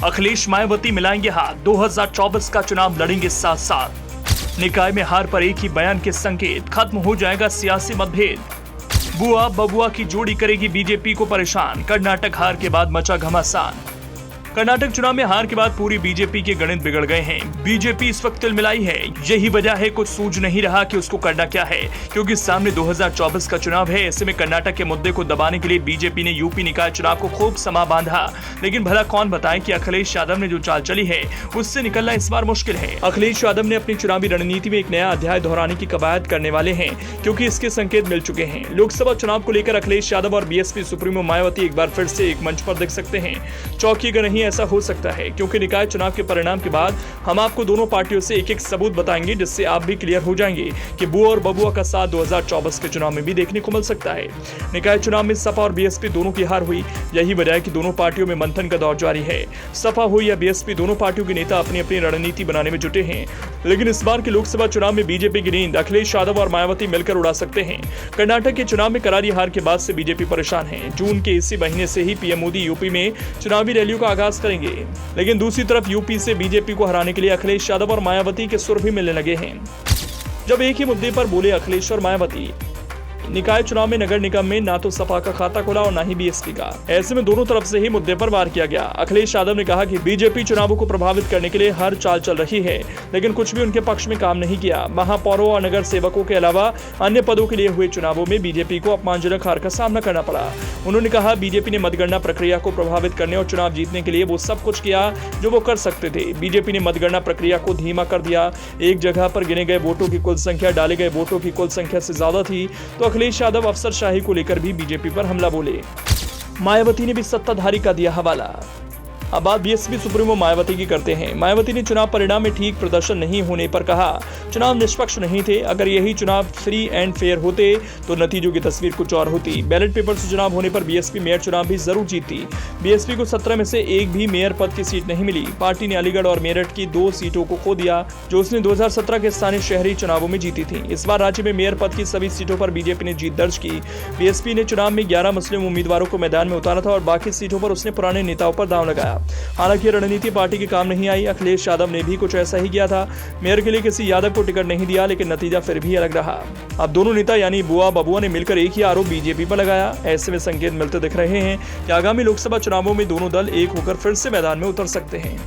अखिलेश मायावती मिलाएंगे हाथ, 2024 का चुनाव लड़ेंगे साथ साथ। निकाय में हार पर एक ही बयान के संकेत, खत्म हो जाएगा सियासी मतभेद। बुआ बबुआ की जोड़ी करेगी बीजेपी को परेशान, कर्नाटक हार के बाद मचा घमासान। कर्नाटक चुनाव में हार के बाद पूरी बीजेपी के गणित बिगड़ गए हैं। बीजेपी इस वक्त तिलमिलाई है। यही वजह है कुछ सूझ नहीं रहा कि उसको करना क्या है, क्योंकि सामने 2024 का चुनाव है। ऐसे में कर्नाटक के मुद्दे को दबाने के लिए बीजेपी ने यूपी निकाय चुनाव को खूब समा बांधा। लेकिन भला कौन बताए कि अखिलेश यादव ने जो चाल चली है उससे निकलना इस बार मुश्किल है। अखिलेश यादव ने अपनी चुनावी रणनीति में एक नया अध्याय दोहराने की कवायद करने वाले हैं, क्योंकि इसके संकेत मिल चुके हैं। लोकसभा चुनाव को लेकर अखिलेश यादव और बीएसपी सुप्रीमो मायावती एक बार फिर से एक मंच पर दिख सकते हैं। चौंकिएगा नहीं, ऐसा हो सकता है, क्योंकि निकाय चुनाव के परिणाम के बाद हम आपको दोनों पार्टियों से एक एक सबूत बताएंगे, जिससे आप भी क्लियर हो जाएंगे कि बुआ और बबुआ का साथ 2024 के चुनाव में भी देखने को मिल सकता है। निकाय चुनाव में सपा और बीएसपी दोनों की हार हुई। यही वजह है कि दोनों पार्टियों में मंथन का दौर जारी है। सपा हो या बीएसपी, दोनों पार्टियों के नेता अपनी अपनी रणनीति बनाने में जुटे हैं। लेकिन इस बार के लोकसभा चुनाव में बीजेपी की नींद अखिलेश यादव और मायावती मिलकर उड़ा सकते हैं। कर्नाटक के चुनाव में करारी हार के बाद से बीजेपी परेशान है। जून के इसी महीने से ही पीएम मोदी यूपी में चुनावी रैलियों का आगाज करेंगे। लेकिन दूसरी तरफ यूपी से बीजेपी को हराने के लिए अखिलेश यादव और मायावती के सुर भी मिलने लगे हैं। जब एक ही मुद्दे पर बोले अखिलेश और मायावती, निकाय चुनाव में नगर निगम में ना तो सपा का खाता खुला और ना ही बीएसपी का। ऐसे में दोनों तरफ से ही मुद्दे पर वार किया गया। अखिलेश यादव ने कहा कि बीजेपी चुनावों को प्रभावित करने के लिए हर चाल चल रही है, लेकिन कुछ भी उनके पक्ष में काम नहीं किया। महापौरों और नगर सेवकों के अलावा अन्य पदों के लिए हुए चुनावों में बीजेपी को अपमानजनक हार का सामना करना पड़ा। उन्होंने कहा बीजेपी ने मतगणना प्रक्रिया को प्रभावित करने और चुनाव जीतने के लिए वो सब कुछ किया जो वो कर सकते थे। बीजेपी ने मतगणना प्रक्रिया को धीमा कर दिया। एक जगह पर गिने गए वोटों की कुल संख्या डाले गए वोटों की कुल संख्या से ज्यादा थी। तो अखिलेश यादव अफसरशाही को लेकर भी बीजेपी पर हमला बोले। मायावती ने भी सत्ताधारी का दिया हवाला। अब बात बीएसपी सुप्रीमो मायावती की करते हैं। मायावती ने चुनाव परिणाम में ठीक प्रदर्शन नहीं होने पर कहा, चुनाव निष्पक्ष नहीं थे। अगर यही चुनाव फ्री एंड फेयर होते तो नतीजों की तस्वीर कुछ और होती। बैलेट पेपर से चुनाव होने पर बीएसपी मेयर चुनाव भी जरूर जीतती। बीएसपी को 17 में से एक भी मेयर पद की सीट नहीं मिली। पार्टी ने अलीगढ़ और मेरठ की 2 सीटों को खो दिया, जो उसने 2017 के स्थानीय शहरी चुनावों में जीती थी। इस बार राज्य में मेयर पद की सभी सीटों पर बीजेपी ने जीत दर्ज की। बीएसपी ने चुनाव में 11 मुस्लिम उम्मीदवारों को मैदान में उतारा था और बाकी सीटों पर उसने पुराने नेताओं पर दांव लगाया। हालांकि रणनीति पार्टी के काम नहीं आई। अखिलेश यादव ने भी कुछ ऐसा ही किया था। मेयर के लिए किसी यादव को टिकट नहीं दिया, लेकिन नतीजा फिर भी अलग रहा। अब दोनों नेता यानी बुआ बबुआ ने मिलकर एक ही आरोप बीजेपी पर लगाया। ऐसे में संकेत मिलते दिख रहे हैं कि आगामी लोकसभा चुनावों में दोनों दल एक होकर फिर से मैदान में उतर सकते हैं।